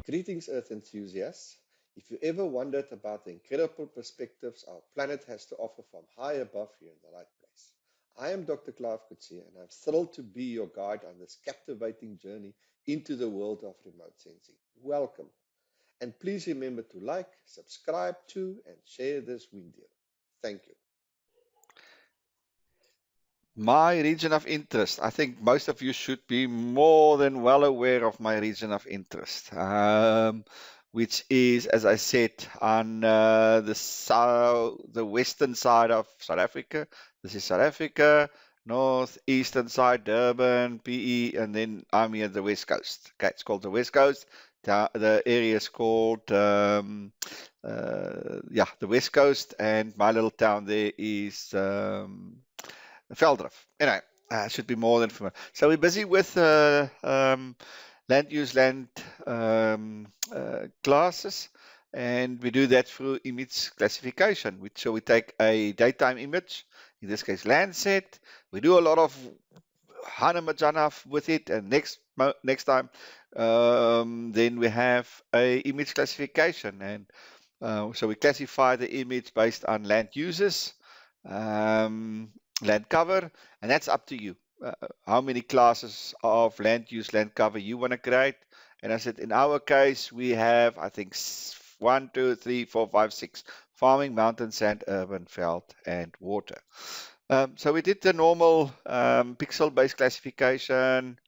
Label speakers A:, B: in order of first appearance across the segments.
A: Greetings, Earth enthusiasts. If you ever wondered about the incredible perspectives our planet has to offer from high above, you're in the right place. I am Dr. Clive Coetzee, and I'm thrilled to be your guide on this captivating journey into the world of remote sensing. Welcome. And please remember to like, subscribe to, and share this video. Thank you.
B: My region of interest. I think most of you should be more than well aware of my region of interest, which is, as I said, on the western side of South Africa. This is South Africa, northeastern side, Durban, PE, and then I'm here at the west coast. Okay, it's called the west coast. The area is called, the west coast, and my little town there is Veldrift. Anyway, should be more than familiar. So we're busy with land use land classes, and we do that through image classification. So we take a daytime image, in this case Landsat. We do a lot of Hana Majana with it, and next time then we have a image classification, and so we classify the image based on land uses, land cover, and that's up to you. How many classes of land use, land cover you want to create. And I said, in our case, we have, I think, 1, 2, 3, 4, 5, 6. Farming, mountain, sand, urban, veld, and water. So we did the normal pixel-based classification,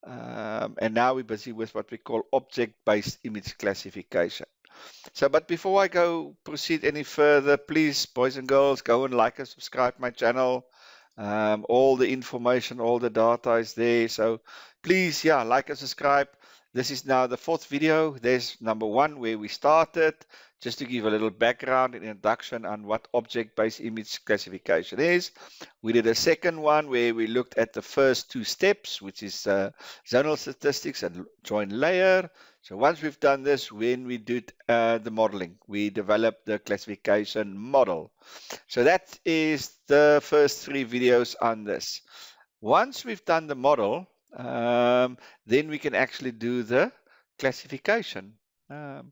B: and now we're busy with what we call object-based image classification. So, but before I proceed any further, please, boys and girls, go and like and subscribe my channel. All the information, all the data is there. So please, like and subscribe. This is now the 4th video. There's number 1 where we started, just to give a little background and introduction on what object-based image classification is. We did a second one where we looked at the first 2 steps, which is zonal statistics and joint layer. So once we've done this, when we did the modeling, we developed the classification model. So that is the first 3 videos on this. Once we've done the model, then we can actually do the classification. So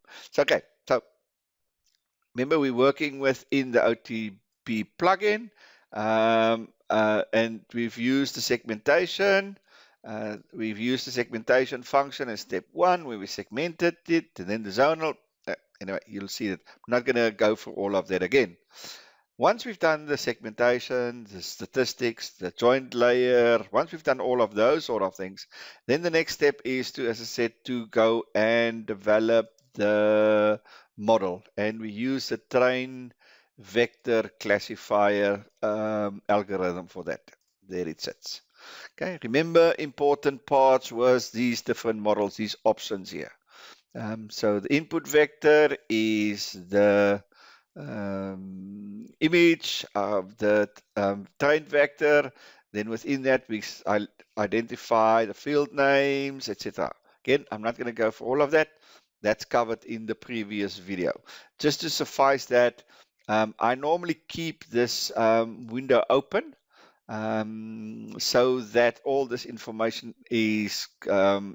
B: remember we're working within the OTB plugin, and we've used the segmentation. We've used the segmentation function as step 1, where we segmented it, and then the zonal. Anyway, you'll see that. I'm not going to go for all of that again. Once we've done the segmentation, the statistics, the joint layer, once we've done all of those sort of things, then the next step is to, as I said, to go and develop the model. And we use the train vector classifier algorithm for that. There it sits. Okay, remember, important parts was these different models, these options here. So the input vector is the image of the train vector. Then within that, we identify the field names, etc. Again, I'm not going to go for all of that. That's covered in the previous video. Just to suffice that, I normally keep this window open, so that all this information is, I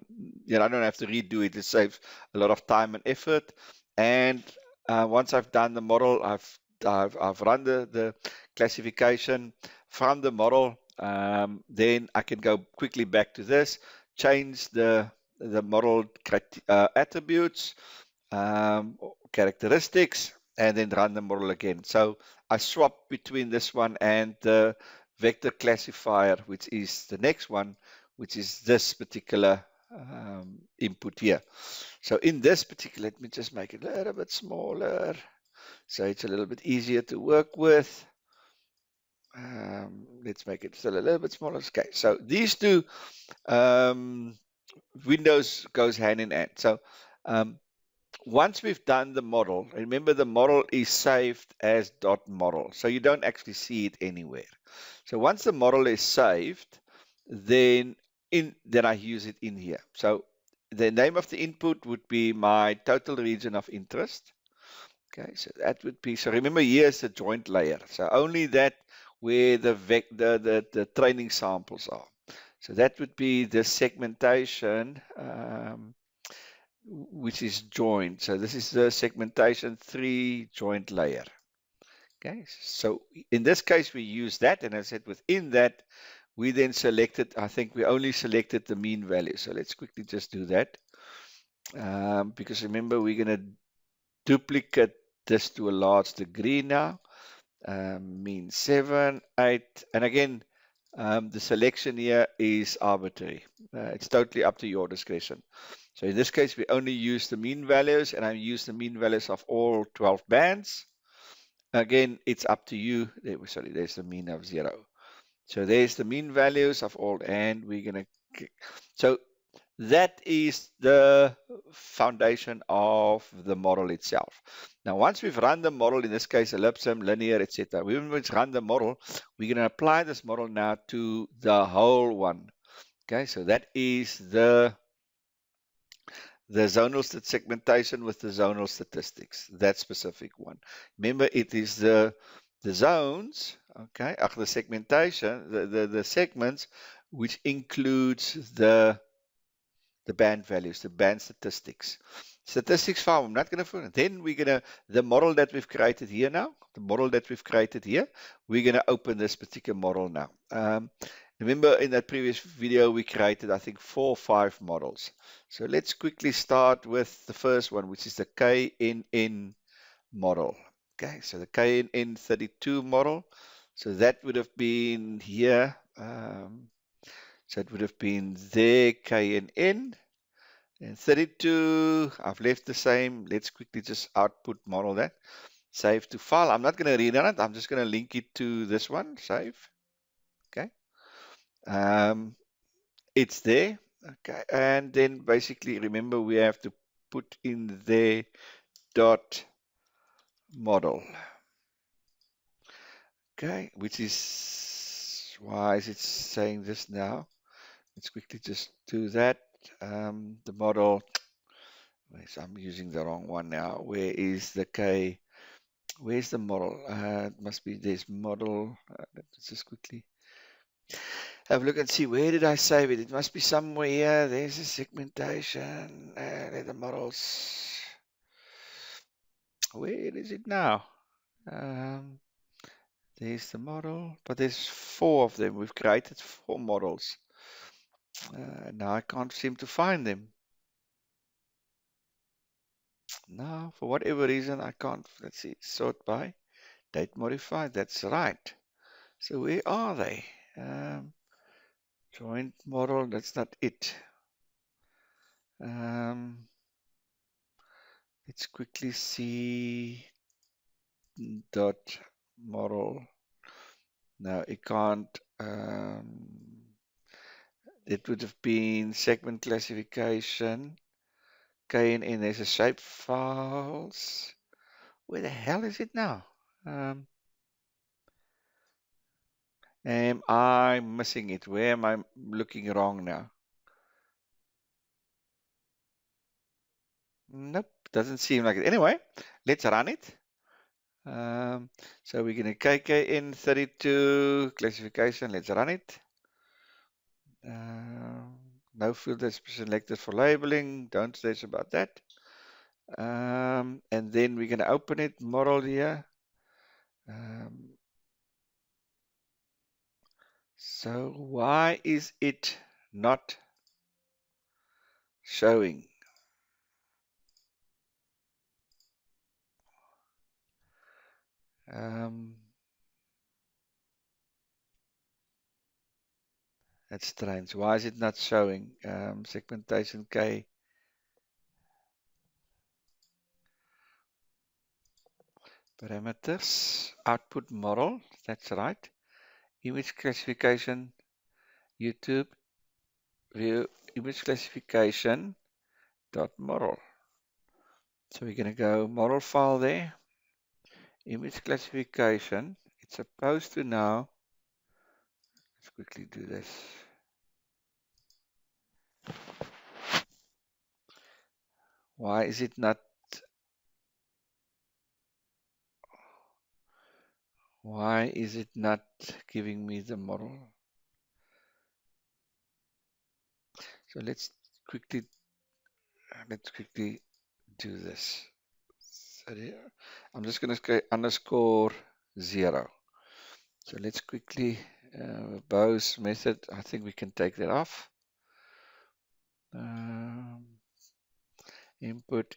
B: don't have to redo it. It saves a lot of time and effort. And once I've done the model, I've run the classification from the model, then I can go quickly back to this, change the model attributes, characteristics, and then run the model again. So I swap between this one and the vector classifier, which is the next one, which is this particular input here. So in this particular, let me just make it a little bit smaller, so it's a little bit easier to work with. Let's make it still a little bit smaller. Okay, so these 2 windows goes hand in hand. So once we've done the model, remember the model is saved as .model, so you don't actually see it anywhere. So once the model is saved, then I use it in here. So the name of the input would be my total region of interest. Okay, so that would be, so remember here is the joint layer. So only that where the training samples are. So that would be the segmentation, which is joined. So this is the segmentation 3 joint layer. Okay, so in this case, we use that, and I said within that, we then selected, I think we only selected the mean value. So let's quickly just do that. Because remember, we're going to duplicate this to a large degree now. Mean 7, 8, and again, the selection here is arbitrary. It's totally up to your discretion. So in this case, we only use the mean values, and I use the mean values of all 12 bands. Again, it's up to you. Sorry, there's the mean of 0. So there's the mean values of all, and we're going to. So that is the foundation of the model itself. Now, once we've run the model, in this case, ellipsum, linear, etc., when we run the model, we're going to apply this model now to the whole one. Okay, so that is the zonal segmentation with the zonal statistics, that specific one. Remember, it is the zones, okay, the segmentation, the segments, which includes the band values, the band statistics. Statistics farm, I'm not going to, then we're going to, the model that we've created here now, we're going to open this particular model now. Remember in that previous video, we created, I think, 4 or 5 models. So let's quickly start with the first one, which is the KNN model. Okay, so the KNN 32 model. So that would have been here. So it would have been there, KNN. And 32, I've left the same. Let's quickly just output model that. Save to file. I'm not going to read on it. I'm just going to link it to this one. Save. Okay. It's there. Okay. And then basically, remember, we have to put in the dot model. Okay. Which is, why is it saying this now? Let's quickly just do that. The model. I'm using the wrong one now. Where is the K? Where's the model? It must be this model. Let's just quickly have a look and see, where did I save it? It must be somewhere here. There's the segmentation. The models. Where is it now? There's the model, but there's 4 of them. We've created 4 models. Now I can't seem to find them. No, for whatever reason, I can't. Let's see, sort by date modified. That's right. So where are they? Joint model, that's not it. Let's quickly see dot model. No, it can't. It would have been segment classification. KNN, there's a shape files. Where the hell is it now? Am I missing it? Where am I looking wrong now? Nope, doesn't seem like it. Anyway, let's run it. So we're going to KKN 32 classification. Let's run it. No field is selected for labeling. Don't stress about that. And then we're going to open it, model here. So why is it not showing? That's strange. Why is it not showing? Segmentation K. Parameters, output model. That's right. Image classification, YouTube, view, image classification, dot model. So we're going to go model file there. Image classification. It's supposed to now. Let's quickly do this. Why is it not? Why is it not giving me the model? So let's quickly do this. So here, I'm just going to say underscore 0. So let's quickly, Bose method, I think we can take that off. Input,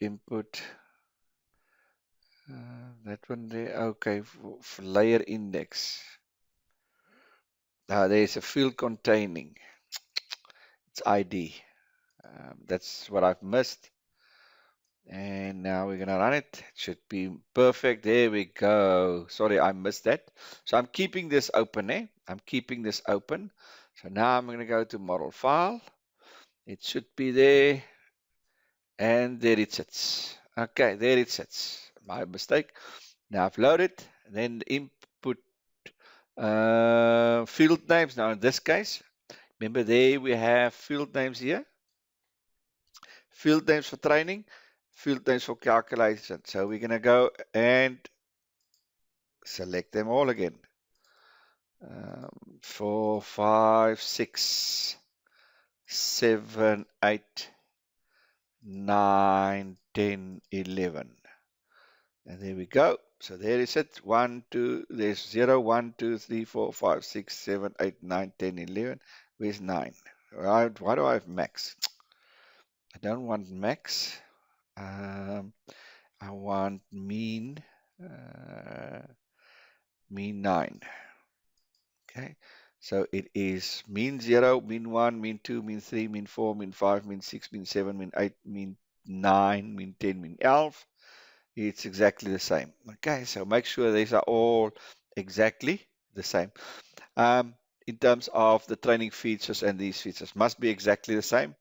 B: that one there, okay, for layer index. There's a field containing, it's ID. That's what I've missed. And now we're gonna run it. It should be perfect. There we go. Sorry, I missed that. So I'm keeping this open, eh? I'm keeping this open. So now I'm gonna go to model file. It should be there. And there it sits. Okay, there it sits. My mistake. Now I've loaded. Then input field names. Now in this case, remember there we have field names here. Field names for training, field names for calculation. So we're going to go and select them all again. 4, 5, 6, 7, 8, 9, 10, 11. And there we go. So there is it. 1, 2, there's 0, 1, 2, 3, 4, 5, 6, 7, 8, 9, 10, 11. Where's 9? Why do I have max? I don't want max. I want mean 9. Okay, so it is mean 0, mean 1, mean 2, mean 3, mean 4, mean 5, mean 6, mean 7, mean 8, mean 9, mean 10, mean 11. It's exactly the same. Okay, so make sure these are all exactly the same. In terms of the training features, and these features must be exactly the same.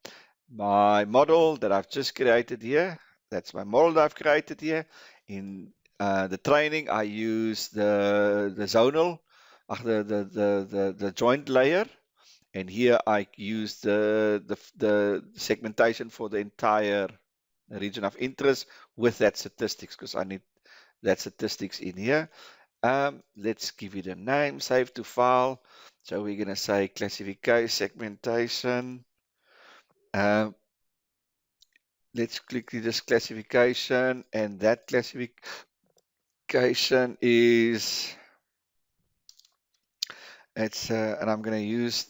B: My model that I've just created here, that's my model that I've created here. In the training, I use the zonal, the joint layer, and here I use the segmentation for the entire region of interest with that statistics, because I need that statistics in here. Let's give it a name, save to file. So we're going to say classification, segmentation. Let's click this classification, and that classification is, and I'm going to use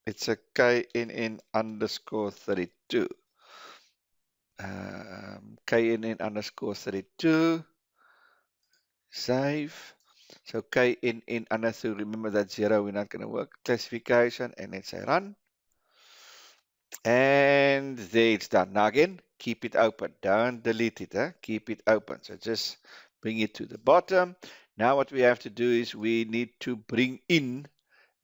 B: it's a KNN underscore 32. KNN underscore 32, save. So KNN underscore, remember that 0, we're not going to work. Classification, and let's say run. And there it's done. Now again, keep it open. Don't delete it. Keep it open. So just bring it to the bottom. Now what we have to do is we need to bring in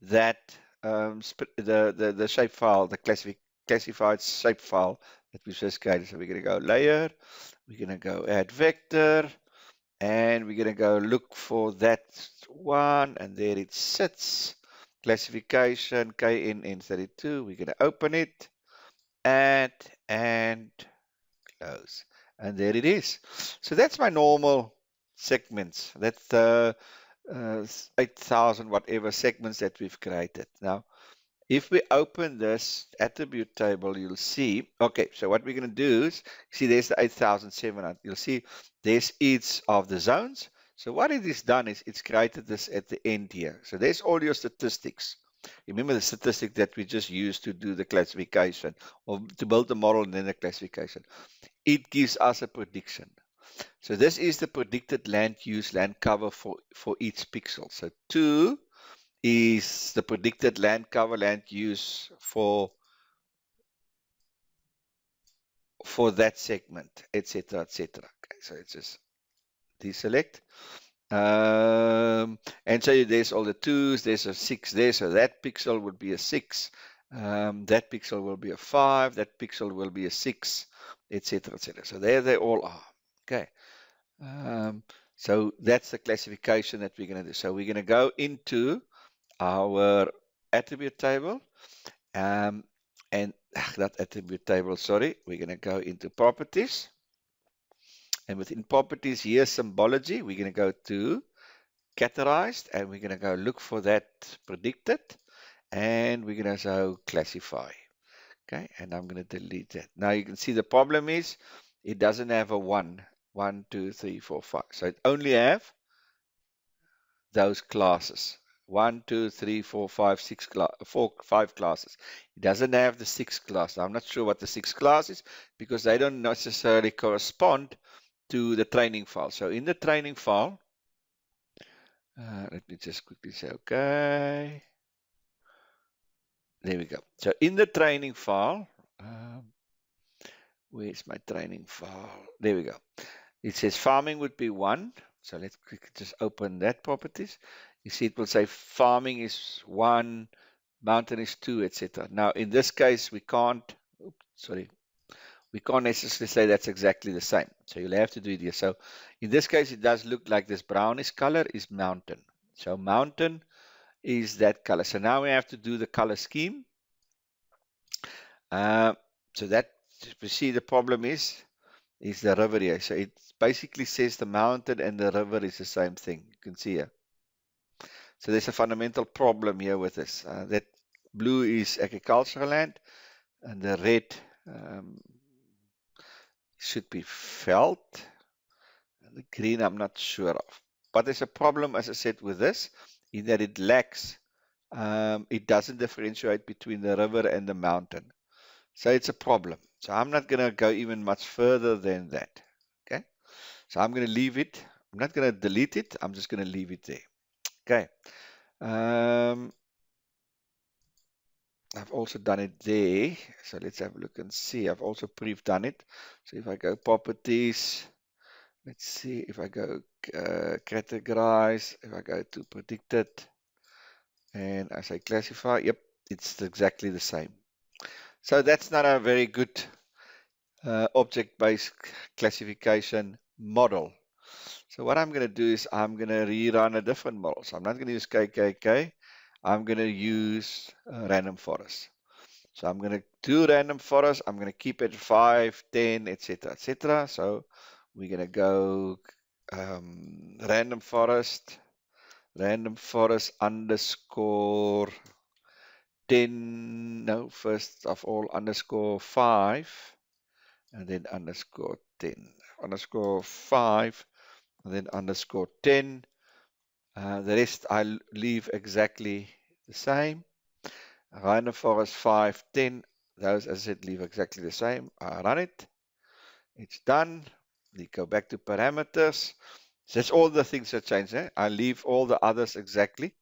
B: that the shape file, the classified shape file that we just created. So we're going to go layer. We're going to go add vector. And we're going to go look for that one. And there it sits. Classification KNN32. We're going to open it. Add and close, and there it is. So that's my normal segments. That's the 8,000 whatever segments that we've created. Now if we open this attribute table, you'll see, okay, so what we're going to do is, see there's the 8,700. You'll see there's each of the zones. So what it is done is it's created this at the end here. So there's all your statistics. Remember the statistic that we just used to do the classification, or to build the model and then the classification. It gives us a prediction. So this is the predicted land use, land cover for each pixel. So 2 is the predicted land cover, land use for that segment, etc., etc. Okay, so it's just deselect. And so there's all the 2s, there's a 6 there, so that pixel would be a 6, that pixel will be a 5, that pixel will be a 6, etc., etc. So there they all are. Okay. So that's the classification that we're going to do. So we're going to go into our attribute table, and not attribute table, sorry. We're going to go into properties, and within properties, here's symbology. We're going to go to categorized, and we're going to go look for that predicted, and we're going to go classify. Okay, and I'm going to delete that. Now you can see the problem is it doesn't have a 1, 1, 2, 3, 4, 5. So it only have those classes. 1, 2, 3, 4, 5, 6 5 classes. It doesn't have the 6th class. Now, I'm not sure what the 6th class is because they don't necessarily correspond to the training file. So in the training file, let me just quickly say, okay. There we go. So in the training file, where's my training file? There we go. It says farming would be 1. So let's quickly just open that properties. You see it will say farming is 1, mountain is 2, etc. Now in this case we can't, we can't necessarily say that's exactly the same. So you'll have to do it here. So in this case it does look like this brownish color is mountain. So mountain is that color. So now we have to do the color scheme. So that, we see the problem is the river here. So it basically says the mountain and the river is the same thing. You can see here. So there's a fundamental problem here with this. That blue is agricultural land and the red should be veld. And the green I'm not sure of. But there's a problem, as I said, with this, in that it lacks, it doesn't differentiate between the river and the mountain. So it's a problem. So I'm not going to go even much further than that. Okay. So I'm going to leave it. I'm not going to delete it. I'm just going to leave it there. Okay. I've also done it there. So let's have a look and see. I've also pre-done it. So if I go properties, let's see if I go categorize, if I go to predicted, and I say classify, yep, it's exactly the same. So that's not a very good object-based classification model. So what I'm going to do is I'm going to rerun a different model. So I'm not going to use KKK. I'm going to use random forest. So I'm going to do random forest. I'm going to keep it 5, 10, etc., etc. So we're going to go random forest underscore 10. No, first of all underscore 5, and then underscore 10, underscore 5, and then underscore 10. The rest I'll leave exactly the same. Random forest 5, 10. Those, as I said, leave exactly the same. I run it. It's done. We go back to parameters. So that's all the things that change. I leave all the others exactly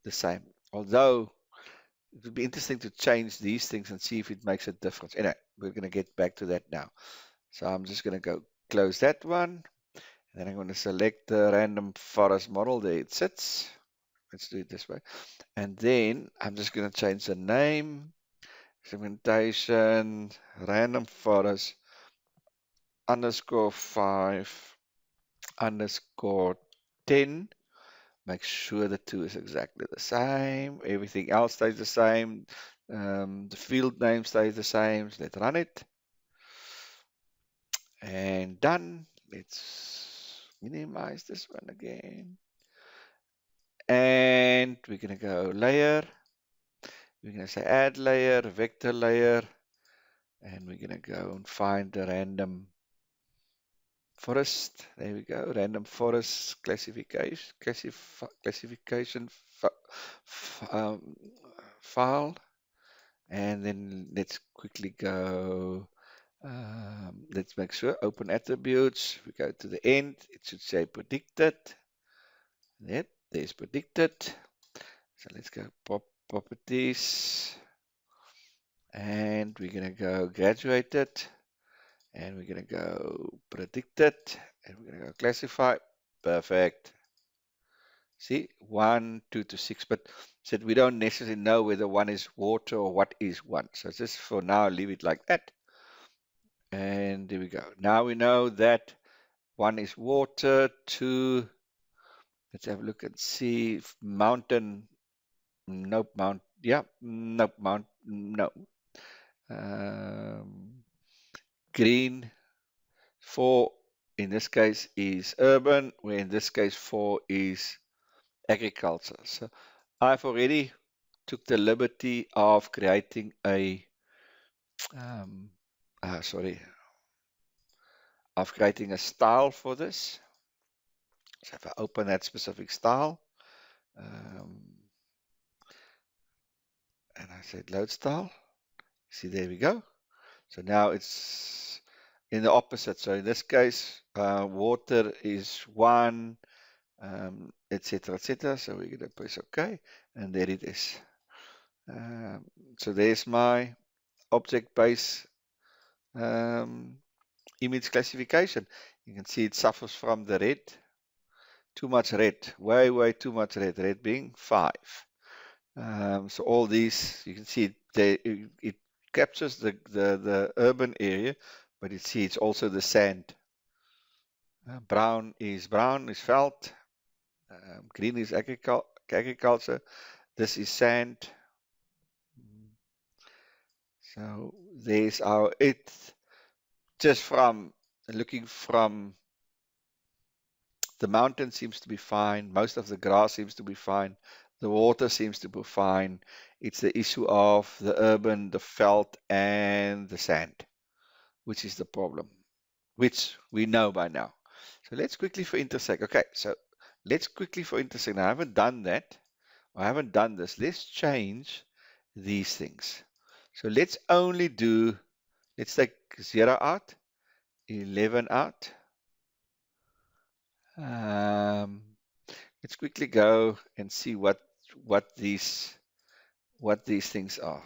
B: the same. Although it would be interesting to change these things and see if it makes a difference. Anyway, we're going to get back to that now. So I'm just going to go close that one. Then I'm going to select the random forest model. There it sits. Let's do it this way. And then I'm just going to change the name, segmentation, random forest, underscore 5, underscore 10. Make sure the 2 is exactly the same. Everything else stays the same. The field name stays the same. So let's run it. And done. Let's minimize this one again. And we're going to go layer. We're going to say add layer, vector layer. And we're going to go and find the random forest. There we go. Random forest classification file. And then let's quickly go. Let's make sure open attributes. We go to the end. It should say predicted. Yep, there's predicted. So let's go properties. And we're going to go graduated. And we're going to go predicted. And we're going to go classify. Perfect. See, 1, 2 to 6. But said we don't necessarily know whether 1 is water or what is 1. So just for now, leave it like that. And there we go. Now we know that 1 is water, 2, let's have a look and see if mountain, nope, no. Green, 4 in this case is urban, where in this case 4 is agriculture. So I've already took the liberty of creating a sorry, of creating a style for this. So if I open that specific style, um, and I said load style, see, there we go. So now it's in the opposite. So in this case, water is 1, etc., etc. So we're going to press OK, and there it is. Um, so there's my object-based image classification. You can see it suffers from the red. Too much red, way too much red. Red being 5. So all these, you can see it captures the urban area, but you see it's also the sand. Brown is veld. Green is agriculture. This is sand. So there's our it. Just from looking from the mountain seems to be fine. Most of the grass seems to be fine. The water seems to be fine. It's the issue of the urban, the veld, and the sand, which is the problem, which we know by now. So let's quickly for intersect. Okay, so let's quickly for intersect. Now, I haven't done that. I haven't done this. Let's change these things. So let's only do, let's take 0 out, 11 out. Let's quickly go and see what these things are.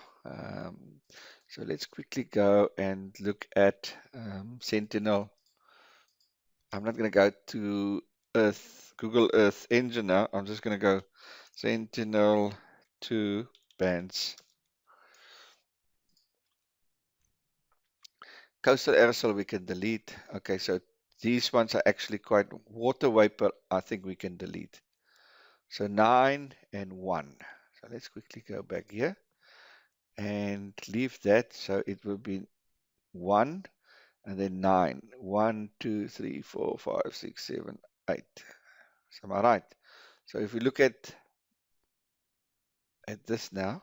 B: So let's quickly go and look at Sentinel. I'm not going to go to Google Earth Engine now. I'm just going to go Sentinel 2 bands. Coastal aerosol we can delete. Okay, so these ones are actually quite water vapor. I think we can delete. So 9 and 1. So let's quickly go back here and leave that. So it will be 1 and then 9. 1, 2, 3, 4, 5, 6, 7, 8. So am I right? So if we look at this now,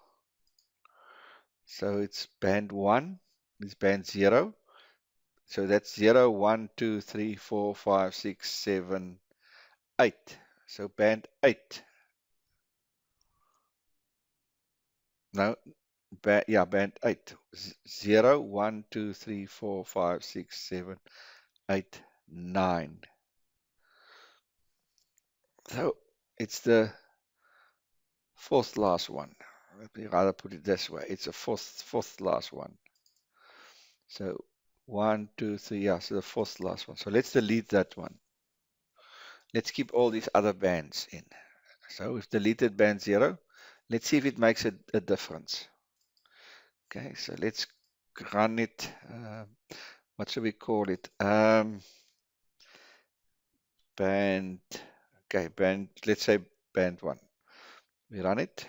B: so it's band 1, it's band 0. So that's 0, 1, 2, 3, 4, 5, 6, 7, 8. So band 8. No, band 8. 0, 1, 2, 3, 4, 5, 6, 7, 8, 9. So it's the fourth last one. Let me rather put it this way. It's a fourth last one. So 1, 2, 3, yeah, so the fourth last one. So let's delete that one. Let's keep all these other bands in. So we've deleted band 0. Let's see if it makes a difference. Okay, so let's run it. What should we call it? Band, okay, let's say band 1. We run it.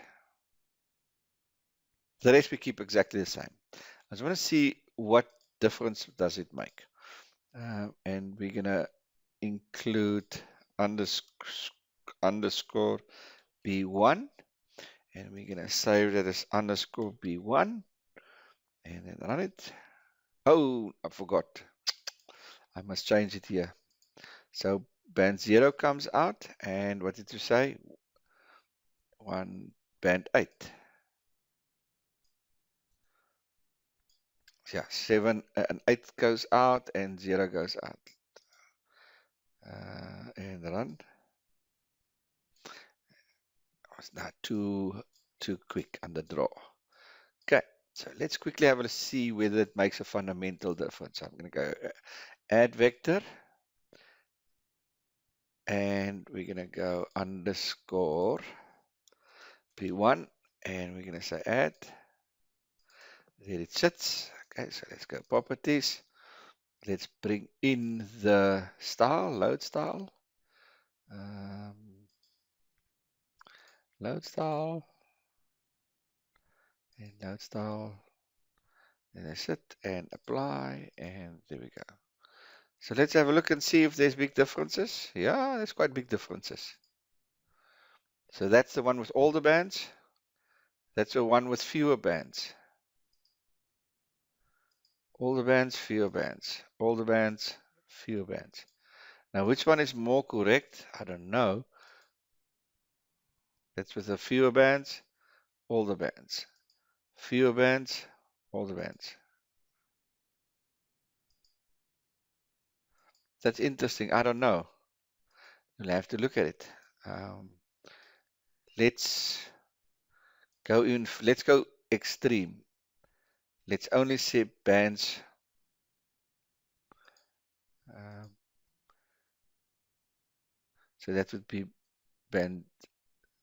B: The rest we keep exactly the same. I just want to see what difference does it make. And we're going to include underscore B1. And we're going to save that as underscore B1. And then run it. Oh, I forgot. I must change it here. So band 0 comes out. And what did you say? Band 8. Yeah, 7 and 8 goes out and 0 goes out. And run. I was not too quick on the draw. Okay, so let's quickly have a see whether it makes a fundamental difference. I'm going to go add vector. And we're going to go underscore P1. And we're going to say add. There it sits. Okay, so let's go properties. Let's bring in the style, load style. Load style. And load style. And that's it. And apply. And there we go. So let's have a look and see if there's big differences. Yeah, there's quite big differences. So that's the one with all the bands. That's the one with fewer bands. All the bands, fewer bands. All the bands, fewer bands. Now, which one is more correct? I don't know. That's with the fewer bands, all the bands. Fewer bands, all the bands. That's interesting. I don't know. You'll have to look at it. Let's go in. Let's go extreme. Let's only say bands. Um, so that would be band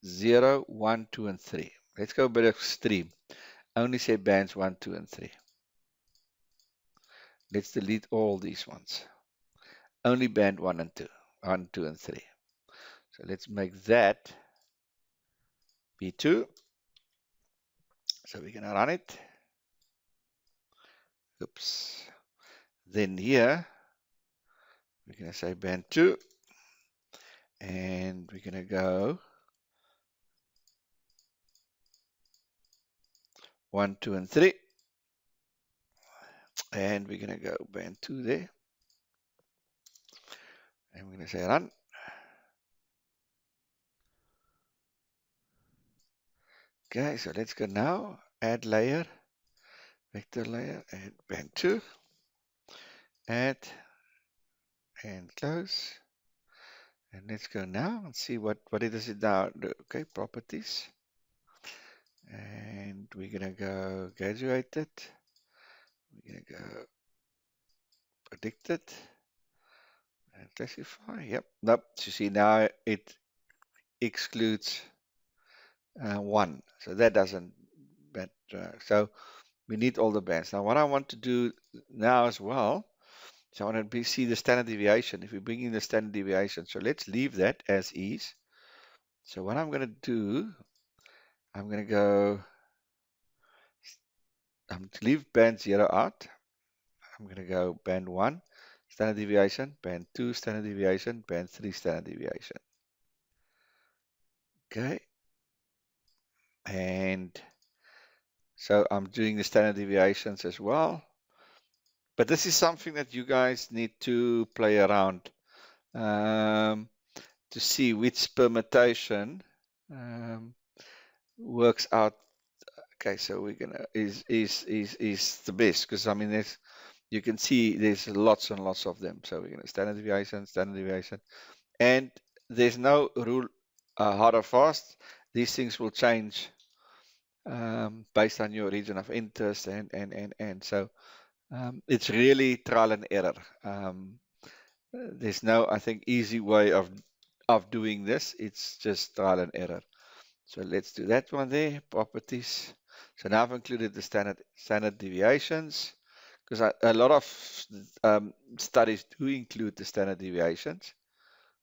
B: 0, 1, 2, and 3. Let's go a bit extreme. Only say bands 1, 2, and 3. Let's delete all these ones. Only band 1 and 2. 1, 2, and 3. So let's make that B2. So we're going to run it. Oops. Then here, we're going to say band 2. And we're going to go 1, 2, and 3. And we're going to go band 2 there. And we're going to say run. Okay, so let's go now. Add layer, vector layer, add band 2. Add and close. And let's go now and see what it is now. Okay, properties. And we're going to go graduated. We're going to go predicted and classify. Yep. Nope. So you see now it excludes 1. So that doesn't. So we need all the bands. Now what I want to do now as well. So I want to see the standard deviation. If we bring in the standard deviation, so let's leave that as is. So what I'm going to do, I'm going to go. I'm going to leave band 0 out. I'm going to go band 1, standard deviation, band 2, standard deviation, band 3, standard deviation. Okay. And so I'm doing the standard deviations as well. But this is something that you guys need to play around to see which permutation works out. Okay, so we're gonna is the best, because I mean there's, you can see there's lots and lots of them. So we're gonna standard deviation, and there's no rule hard or fast. These things will change based on your region of interest, and so it's really trial and error. There's no, I think, easy way of doing this. It's just trial and error. So let's do that one there, properties. So now I've included the standard deviations, because a lot of studies do include the standard deviations.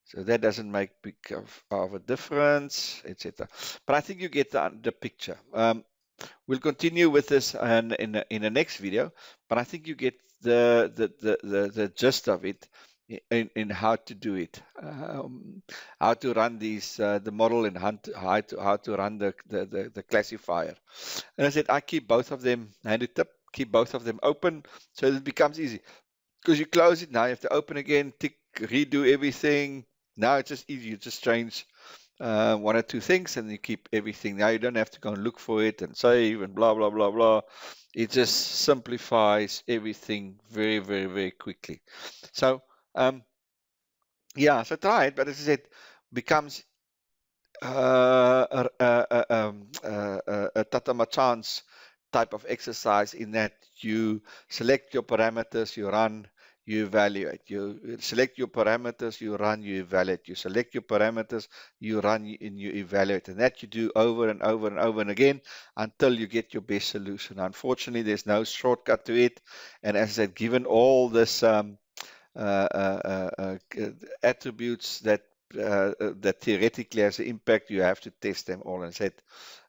B: So that doesn't make big of a difference, etc. But I think you get the picture. We'll continue with this in the next video, but I think you get the gist of it in how to do it, how to run these the model, and how to run the classifier. And I said I keep both of them handed up, keep both of them open, so it becomes easy. Because you close it, now you have to open again, tick, redo everything. Now it's just easy. You just change one or two things and you keep everything. Now you don't have to go and look for it and save and blah, blah, blah, blah. It just simplifies everything very, very, very quickly. So, yeah, so try it. But as I said, becomes a Tatama chance type of exercise, in that you select your parameters, you run, you evaluate. You select your parameters, you run, you evaluate. You select your parameters, you run, and you evaluate. And that you do over and over and over and again until you get your best solution. Unfortunately, there's no shortcut to it. And as I said, given all this attributes that theoretically has an impact, you have to test them all. And said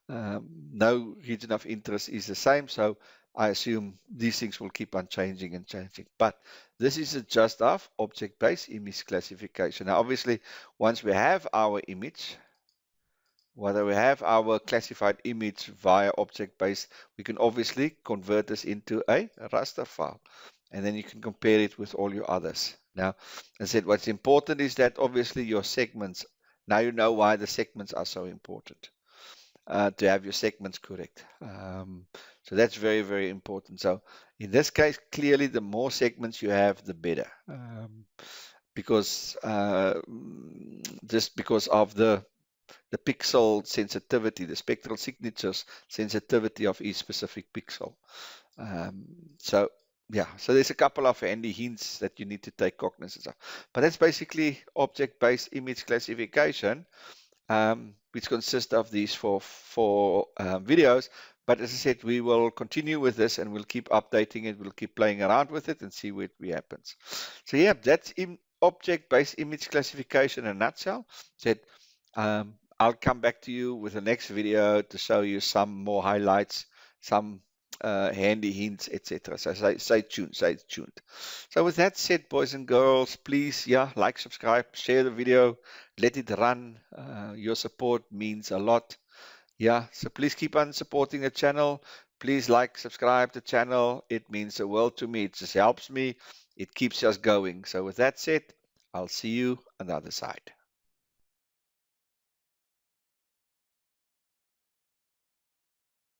B: no region of interest is the same, so I assume these things will keep on changing and changing. But this is a just of object-based image classification. Now, obviously, once we have our image, whether we have our classified image via object-based, we can obviously convert this into a raster file, and then you can compare it with all your others. Now, as I said, what's important is that obviously your segments, now you know why the segments are so important, to have your segments correct. So that's very, very important. So in this case, clearly the more segments you have, the better. Because just because of the pixel sensitivity, the spectral signatures sensitivity of each specific pixel. So yeah, so there's a couple of handy hints that you need to take cognizance of. But that's basically object-based image classification, which consists of these four videos. But as I said, we will continue with this and we'll keep updating it. We'll keep playing around with it and see what happens. So yeah, that's in object-based image classification in a nutshell. Said, I'll come back to you with the next video to show you some more highlights, some handy hints, etc. So stay tuned, stay tuned. So with that said, boys and girls, please, yeah, like, subscribe, share the video, let it run. Your support means a lot. Yeah, so please keep on supporting the channel. Please like, subscribe the channel. It means the world to me. It just helps me. It keeps us going. So with that said, I'll see you on the other side.